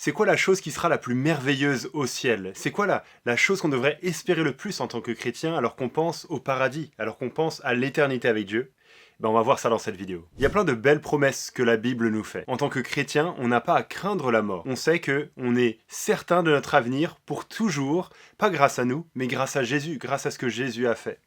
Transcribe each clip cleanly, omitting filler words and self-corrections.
C'est quoi la chose qui sera la plus merveilleuse au ciel? C'est quoi la chose qu'on devrait espérer le plus en tant que chrétien alors qu'on pense au paradis, alors qu'on pense à l'éternité avec Dieu? On va voir ça dans cette vidéo. Il y a plein de belles promesses que la Bible nous fait. En tant que chrétien, on n'a pas à craindre la mort. On sait que on est certain de notre avenir pour toujours, pas grâce à nous, mais grâce à Jésus, grâce à ce que Jésus a fait.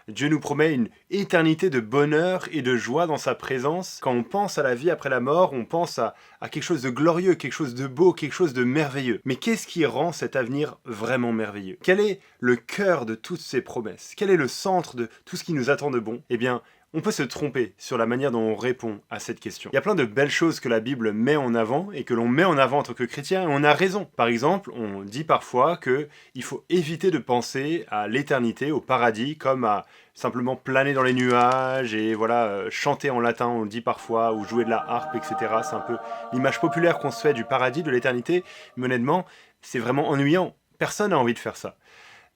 Dieu nous promet une éternité de bonheur et de joie dans sa présence. Quand on pense à la vie après la mort, on pense à quelque chose de glorieux, quelque chose de beau, quelque chose de merveilleux. Mais qu'est-ce qui rend cet avenir vraiment merveilleux? Quel est le cœur de toutes ces promesses? Quel est le centre de tout ce qui nous attend de bon? Eh bien, on peut se tromper sur la manière dont on répond à cette question. Il y a plein de belles choses que la Bible met en avant et que l'on met en avant en tant que chrétien et on a raison. Par exemple, on dit parfois qu'il faut éviter de penser à l'éternité, au paradis, comme à simplement planer dans les nuages et voilà, chanter en latin, on le dit parfois, ou jouer de la harpe, etc. C'est un peu l'image populaire qu'on se fait du paradis, de l'éternité. Mais honnêtement, c'est vraiment ennuyant. Personne n'a envie de faire ça.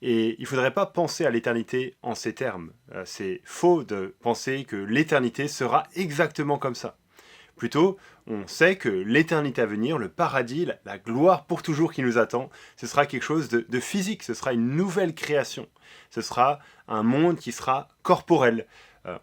Et il ne faudrait pas penser à l'éternité en ces termes. C'est faux de penser que l'éternité sera exactement comme ça. Plutôt, on sait que l'éternité à venir, le paradis, la gloire pour toujours qui nous attend, ce sera quelque chose de physique, ce sera une nouvelle création. Ce sera un monde qui sera corporel.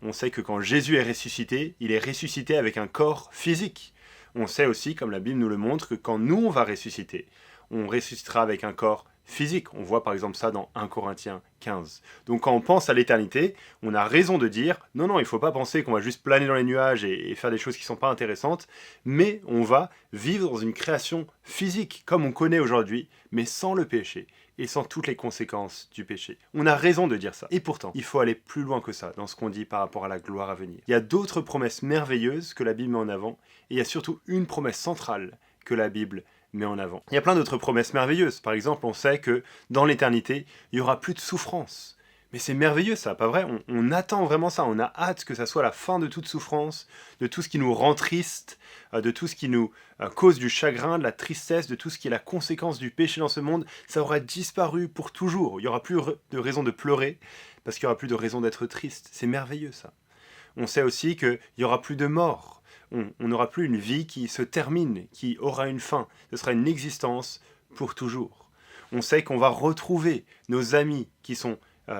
On sait que quand Jésus est ressuscité, il est ressuscité avec un corps physique. On sait aussi, comme la Bible nous le montre, que quand nous on va ressusciter, on ressuscitera avec un corps physique. On voit par exemple ça dans 1 Corinthiens 15. Donc quand on pense à l'éternité, on a raison de dire non, il ne faut pas penser qu'on va juste planer dans les nuages et faire des choses qui ne sont pas intéressantes, mais on va vivre dans une création physique comme on connaît aujourd'hui, mais sans le péché et sans toutes les conséquences du péché. On a raison de dire ça. Et pourtant, il faut aller plus loin que ça dans ce qu'on dit par rapport à la gloire à venir. Il y a d'autres promesses merveilleuses que la Bible met en avant, et il y a surtout une promesse centrale que la Bible met en avant. Il y a plein d'autres promesses merveilleuses. Par exemple, on sait que dans l'éternité, il n'y aura plus de souffrance. Mais c'est merveilleux ça, pas vrai? On attend vraiment ça, on a hâte que ça soit la fin de toute souffrance, de tout ce qui nous rend triste, de tout ce qui nous cause du chagrin, de la tristesse, de tout ce qui est la conséquence du péché dans ce monde. Ça aura disparu pour toujours. Il n'y aura plus de raison de pleurer, parce qu'il n'y aura plus de raison d'être triste. C'est merveilleux ça. On sait aussi qu'il n'y aura plus de mort. On n'aura plus une vie qui se termine, qui aura une fin. Ce sera une existence pour toujours. On sait qu'on va retrouver nos amis qui sont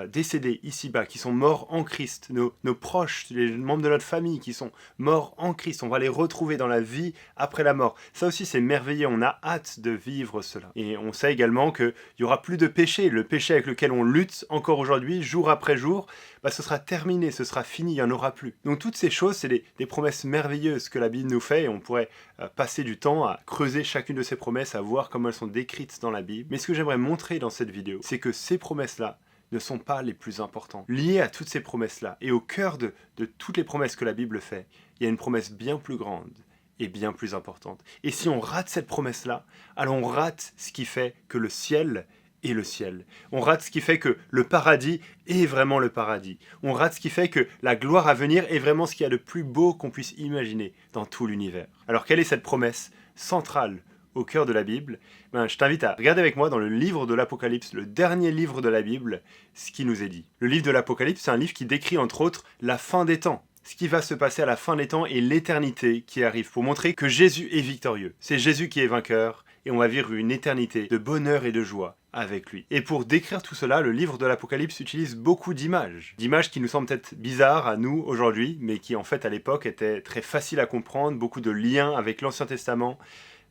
décédés ici-bas, qui sont morts en Christ, nos proches, les membres de notre famille qui sont morts en Christ. On va les retrouver dans la vie après la mort. Ça aussi, c'est merveilleux. On a hâte de vivre cela. Et on sait également qu'il n'y aura plus de péché. Le péché avec lequel on lutte encore aujourd'hui, jour après jour, ce sera terminé, ce sera fini, il n'y en aura plus. Donc toutes ces choses, c'est des promesses merveilleuses que la Bible nous fait et on pourrait passer du temps à creuser chacune de ces promesses, à voir comment elles sont décrites dans la Bible. Mais ce que j'aimerais montrer dans cette vidéo, c'est que ces promesses-là ne sont pas les plus importantes. Liées à toutes ces promesses-là, et au cœur de toutes les promesses que la Bible fait, il y a une promesse bien plus grande et bien plus importante. Et si on rate cette promesse-là, alors on rate ce qui fait que le ciel est le ciel. On rate ce qui fait que le paradis est vraiment le paradis. On rate ce qui fait que la gloire à venir est vraiment ce qu'il y a de plus beau qu'on puisse imaginer dans tout l'univers. Alors quelle est cette promesse centrale au cœur de la Bible? Je t'invite à regarder avec moi dans le livre de l'Apocalypse, le dernier livre de la Bible, ce qui nous est dit. Le livre de l'Apocalypse, c'est un livre qui décrit entre autres la fin des temps. Ce qui va se passer à la fin des temps et l'éternité qui arrive pour montrer que Jésus est victorieux. C'est Jésus qui est vainqueur et on va vivre une éternité de bonheur et de joie avec lui. Et pour décrire tout cela, le livre de l'Apocalypse utilise beaucoup d'images. D'images qui nous semblent peut-être bizarres à nous aujourd'hui, mais qui en fait à l'époque étaient très faciles à comprendre, beaucoup de liens avec l'Ancien Testament.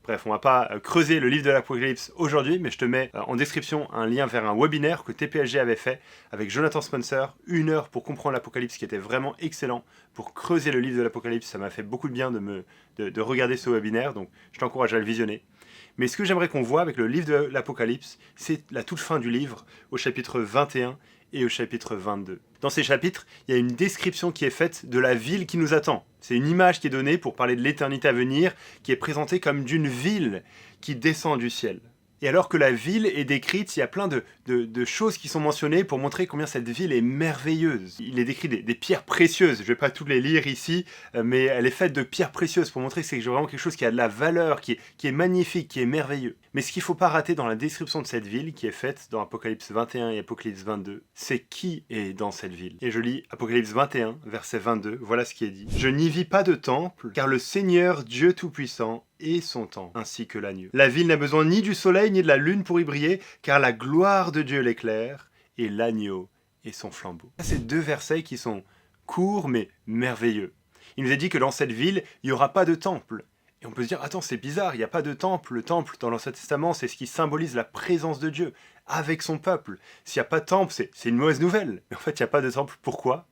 Bref, on va pas creuser le livre de l'Apocalypse aujourd'hui, mais je te mets en description un lien vers un webinaire que TPSG avait fait avec Jonathan Spencer, 1 heure pour comprendre l'Apocalypse, qui était vraiment excellent pour creuser le livre de l'Apocalypse. Ça m'a fait beaucoup de bien de regarder ce webinaire, donc je t'encourage à le visionner. Mais ce que j'aimerais qu'on voit avec le livre de l'Apocalypse, c'est la toute fin du livre, au chapitre 21 et au chapitre 22. Dans ces chapitres, il y a une description qui est faite de la ville qui nous attend. C'est une image qui est donnée pour parler de l'éternité à venir, qui est présentée comme d'une ville qui descend du ciel. Et alors que la ville est décrite, il y a plein de choses qui sont mentionnées pour montrer combien cette ville est merveilleuse. Il est décrit des pierres précieuses, je ne vais pas toutes les lire ici, mais elle est faite de pierres précieuses pour montrer que c'est vraiment quelque chose qui a de la valeur, qui est magnifique, qui est merveilleux. Mais ce qu'il ne faut pas rater dans la description de cette ville, qui est faite dans Apocalypse 21 et Apocalypse 22, c'est qui est dans cette ville. Et je lis Apocalypse 21, verset 22, voilà ce qui est dit. « Je n'y vis pas de temple, car le Seigneur Dieu Tout-Puissant est son temple, ainsi que l'agneau. La ville n'a besoin ni du soleil ni de la lune pour y briller, car la gloire de Dieu l'éclaire, et l'agneau est son flambeau. » Ces deux versets qui sont courts mais merveilleux. Il nous est dit que dans cette ville, il n'y aura pas de temple. Et on peut se dire, attends, c'est bizarre, il n'y a pas de temple. Le temple, dans l'Ancien Testament, c'est ce qui symbolise la présence de Dieu avec son peuple. S'il n'y a pas de temple, c'est une mauvaise nouvelle. Mais en fait, il n'y a pas de temple. Pourquoi?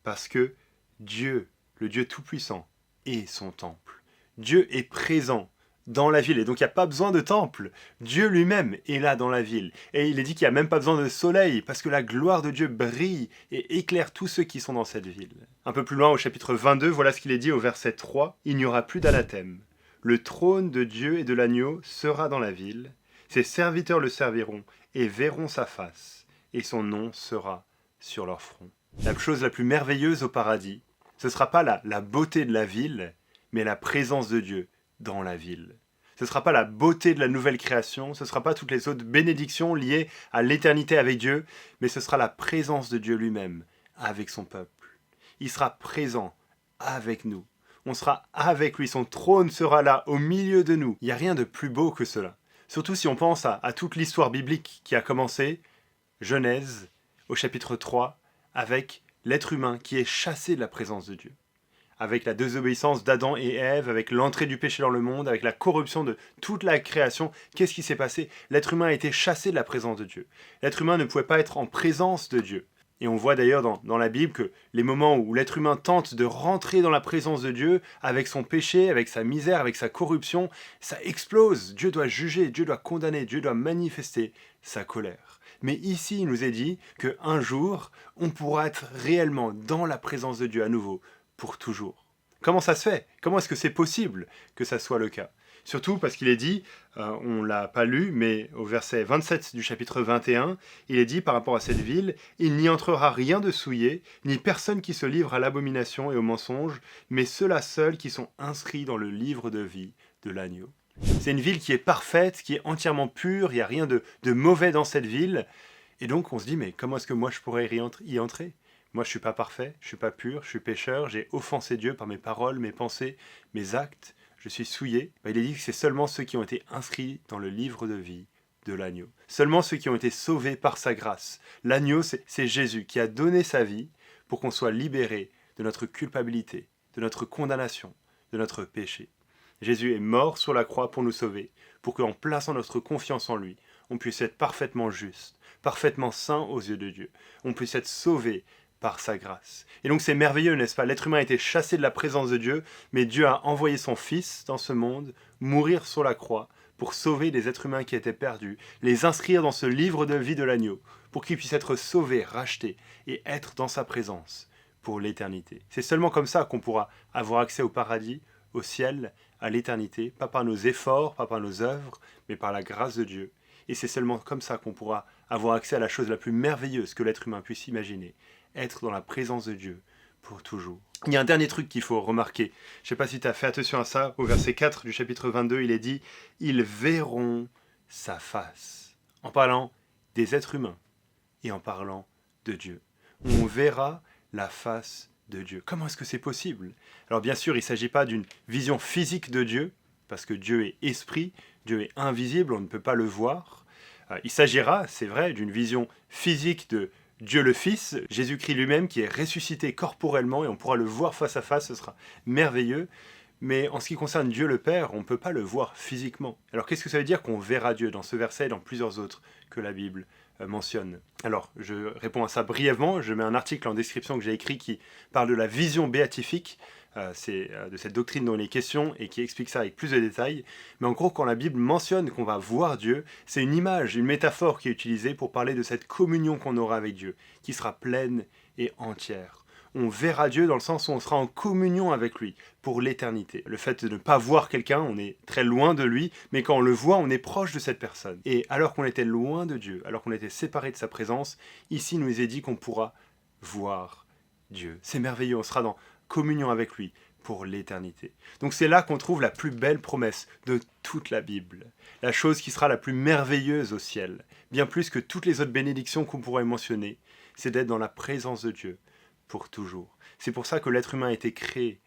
Parce que Dieu, le Dieu Tout-Puissant, est son temple. Dieu est présent dans la ville. Et donc, il n'y a pas besoin de temple. Dieu lui-même est là dans la ville. Et il est dit qu'il n'y a même pas besoin de soleil, parce que la gloire de Dieu brille et éclaire tous ceux qui sont dans cette ville. Un peu plus loin, au chapitre 22, voilà ce qu'il est dit au verset 3. « Il n'y aura plus d'anathème. Le trône de Dieu et de l'agneau sera dans la ville. Ses serviteurs le serviront et verront sa face, et son nom sera sur leur front. » La chose la plus merveilleuse au paradis, ce ne sera pas la beauté de la ville, mais la présence de Dieu dans la ville. Ce ne sera pas la beauté de la nouvelle création, ce ne sera pas toutes les autres bénédictions liées à l'éternité avec Dieu, mais ce sera la présence de Dieu lui-même avec son peuple. Il sera présent avec nous. On sera avec lui, son trône sera là, au milieu de nous. Il n'y a rien de plus beau que cela. Surtout si on pense à toute l'histoire biblique qui a commencé, Genèse, au chapitre 3, avec l'être humain qui est chassé de la présence de Dieu. Avec la désobéissance d'Adam et Ève, avec l'entrée du péché dans le monde, avec la corruption de toute la création, qu'est-ce qui s'est passé? L'être humain a été chassé de la présence de Dieu. L'être humain ne pouvait pas être en présence de Dieu. Et on voit d'ailleurs dans la Bible que les moments où l'être humain tente de rentrer dans la présence de Dieu, avec son péché, avec sa misère, avec sa corruption, ça explose. Dieu doit juger, Dieu doit condamner, Dieu doit manifester sa colère. Mais ici, il nous est dit qu'un jour, on pourra être réellement dans la présence de Dieu à nouveau, pour toujours. Comment ça se fait? Comment est-ce que c'est possible que ça soit le cas? Surtout parce qu'il est dit, on ne l'a pas lu, mais au verset 27 du chapitre 21, il est dit par rapport à cette ville, « Il n'y entrera rien de souillé, ni personne qui se livre à l'abomination et au mensonge, mais ceux-là seuls qui sont inscrits dans le livre de vie de l'agneau. » C'est une ville qui est parfaite, qui est entièrement pure, il n'y a rien de mauvais dans cette ville. Et donc on se dit, mais comment est-ce que moi je pourrais y entrer? Moi, je ne suis pas parfait, je ne suis pas pur, je suis pécheur, j'ai offensé Dieu par mes paroles, mes pensées, mes actes, je suis souillé. Il est dit que c'est seulement ceux qui ont été inscrits dans le livre de vie de l'agneau. Seulement ceux qui ont été sauvés par sa grâce. L'agneau, c'est Jésus qui a donné sa vie pour qu'on soit libéré de notre culpabilité, de notre condamnation, de notre péché. Jésus est mort sur la croix pour nous sauver, pour qu'en plaçant notre confiance en lui, on puisse être parfaitement juste, parfaitement saint aux yeux de Dieu. On puisse être sauvé par sa grâce. Et donc c'est merveilleux, n'est-ce pas? L'être humain a été chassé de la présence de Dieu, mais Dieu a envoyé son Fils dans ce monde, mourir sur la croix, pour sauver les êtres humains qui étaient perdus, les inscrire dans ce livre de vie de l'agneau, pour qu'ils puissent être sauvés, rachetés, et être dans sa présence pour l'éternité. C'est seulement comme ça qu'on pourra avoir accès au paradis, au ciel, à l'éternité, pas par nos efforts, pas par nos œuvres, mais par la grâce de Dieu. Et c'est seulement comme ça qu'on pourra avoir accès à la chose la plus merveilleuse que l'être humain puisse imaginer, être dans la présence de Dieu pour toujours. Il y a un dernier truc qu'il faut remarquer. Je ne sais pas si tu as fait attention à ça. Au verset 4 du chapitre 22, il est dit « Ils verront sa face » en parlant des êtres humains et en parlant de Dieu. On verra la face de Dieu. Comment est-ce que c'est possible? Alors bien sûr, il ne s'agit pas d'une vision physique de Dieu, parce que Dieu est esprit, Dieu est invisible, on ne peut pas le voir. Il s'agira, c'est vrai, d'une vision physique de Dieu le Fils, Jésus-Christ lui-même qui est ressuscité corporellement et on pourra le voir face à face, ce sera merveilleux. Mais en ce qui concerne Dieu le Père, on ne peut pas le voir physiquement. Alors qu'est-ce que ça veut dire qu'on verra Dieu dans ce verset et dans plusieurs autres que la Bible mentionne? Alors je réponds à ça brièvement, je mets un article en description que j'ai écrit qui parle de la vision béatifique, c'est de cette doctrine dont il est question et qui explique ça avec plus de détails. Mais en gros, quand la Bible mentionne qu'on va voir Dieu, c'est une image, une métaphore qui est utilisée pour parler de cette communion qu'on aura avec Dieu, qui sera pleine et entière. On verra Dieu dans le sens où on sera en communion avec lui pour l'éternité. Le fait de ne pas voir quelqu'un, on est très loin de lui, mais quand on le voit, on est proche de cette personne. Et alors qu'on était loin de Dieu, alors qu'on était séparé de sa présence, ici il nous est dit qu'on pourra voir Dieu. C'est merveilleux, on sera dans communion avec lui pour l'éternité. Donc c'est là qu'on trouve la plus belle promesse de toute la Bible. La chose qui sera la plus merveilleuse au ciel, bien plus que toutes les autres bénédictions qu'on pourrait mentionner, c'est d'être dans la présence de Dieu pour toujours. C'est pour ça que l'être humain a été créé,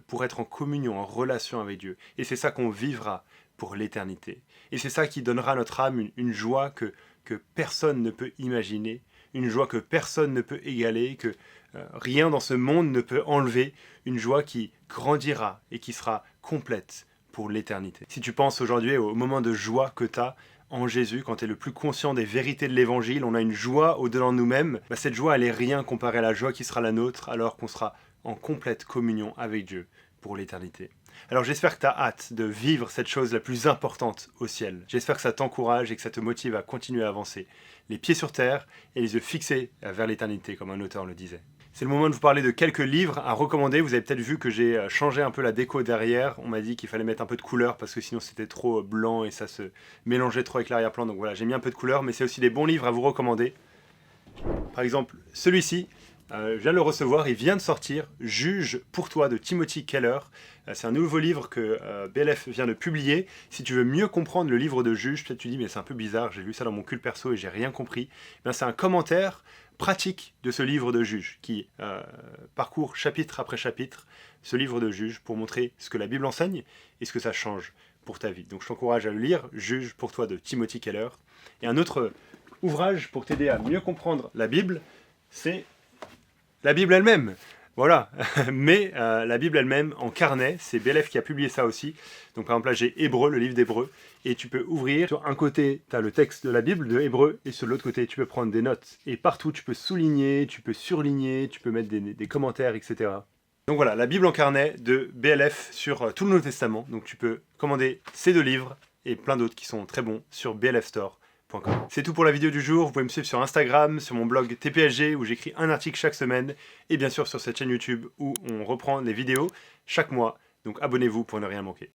pour être en communion, en relation avec Dieu. Et c'est ça qu'on vivra pour l'éternité. Et c'est ça qui donnera à notre âme une joie que personne ne peut imaginer, une joie que personne ne peut égaler, que rien dans ce monde ne peut enlever, une joie qui grandira et qui sera complète pour l'éternité. Si tu penses aujourd'hui au moment de joie que tu as en Jésus, quand tu es le plus conscient des vérités de l'Évangile, on a une joie au-delà de nous-mêmes, cette joie elle est rien comparée à la joie qui sera la nôtre alors qu'on sera en complète communion avec Dieu pour l'éternité. Alors j'espère que tu as hâte de vivre cette chose la plus importante au ciel. J'espère que ça t'encourage et que ça te motive à continuer à avancer, les pieds sur terre et les yeux fixés vers l'éternité, comme un auteur le disait. C'est le moment de vous parler de quelques livres à recommander. Vous avez peut-être vu que j'ai changé un peu la déco derrière. On m'a dit qu'il fallait mettre un peu de couleur parce que sinon c'était trop blanc et ça se mélangeait trop avec l'arrière-plan. Donc voilà, j'ai mis un peu de couleur, mais c'est aussi des bons livres à vous recommander. Par exemple, celui-ci, je viens de le recevoir, il vient de sortir, Juge pour toi de Timothy Keller. C'est un nouveau livre que BLF vient de publier. Si tu veux mieux comprendre le livre de Juge, peut-être tu dis mais c'est un peu bizarre, j'ai lu ça dans mon culte perso et j'ai rien compris. C'est un commentaire pratique de ce livre de Juge qui parcourt chapitre après chapitre ce livre de Juge pour montrer ce que la Bible enseigne et ce que ça change pour ta vie. Donc je t'encourage à le lire, Juge pour toi de Timothy Keller. Et un autre ouvrage pour t'aider à mieux comprendre la Bible, c'est la Bible elle-même. Voilà, mais la Bible elle-même en carnet, c'est BLF qui a publié ça aussi. Donc par exemple là j'ai Hébreux, le livre d'Hébreux, et tu peux ouvrir, sur un côté tu as le texte de la Bible de Hébreux, et sur l'autre côté tu peux prendre des notes. Et partout tu peux souligner, tu peux surligner, tu peux mettre des commentaires, etc. Donc voilà, la Bible en carnet de BLF sur tout le Nouveau Testament. Donc tu peux commander ces deux livres, et plein d'autres qui sont très bons sur BLF Store. C'est tout pour la vidéo du jour. Vous pouvez me suivre sur Instagram, sur mon blog TPSG où j'écris un article chaque semaine et bien sûr sur cette chaîne YouTube où on reprend les vidéos chaque mois. Donc abonnez-vous pour ne rien manquer.